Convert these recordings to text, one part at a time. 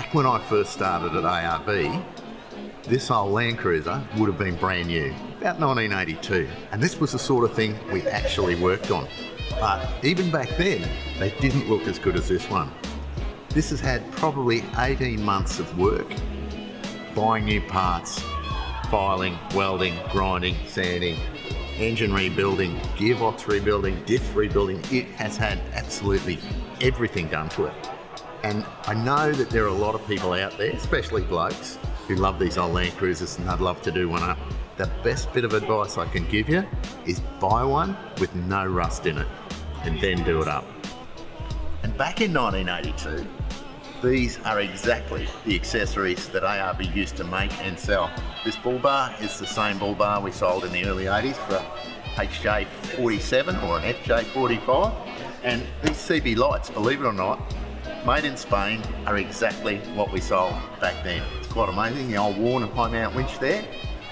Back when I first started at ARB, this old Landcruiser would have been brand new, about 1982. And this was the sort of thing we actually worked on. But even back then, they didn't look as good as this one. This has had probably 18 months of work, buying new parts, filing, welding, grinding, sanding, engine rebuilding, gearbox rebuilding, diff rebuilding. It has had absolutely everything done to it. And I know that there are a lot of people out there, especially blokes, who love these old Landcruisers and they'd love to do one up. The best bit of advice I can give you is buy one with no rust in it and then do it up. And back in 1982, these are exactly the accessories that ARB used to make and sell. This bull bar is the same bull bar we sold in the early 80s for a HJ47 or an FJ45. And these CB lights, believe it or not, made in Spain, are exactly what we sold back then. It's quite amazing. The old worn and high mount winch there,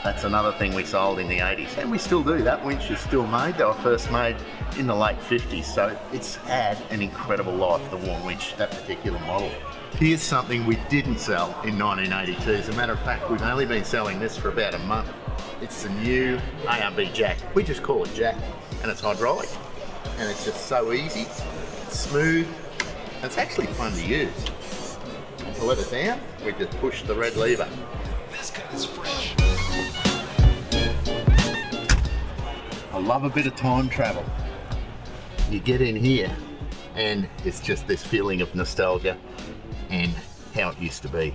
that's another thing we sold in the 80s. And we still do. That winch is still made. They were first made in the late 50s. So it's had an incredible life, the worn winch, that particular model. Here's something we didn't sell in 1982. As a matter of fact, we've only been selling this for about a month. It's the new ARB jack. We just call it jack, and it's hydraulic. And it's just so easy, smooth, and it's actually fun to use. And to let it down, we just push the red lever. This guy's fresh. I love a bit of time travel. You get in here, and it's just this feeling of nostalgia and how it used to be.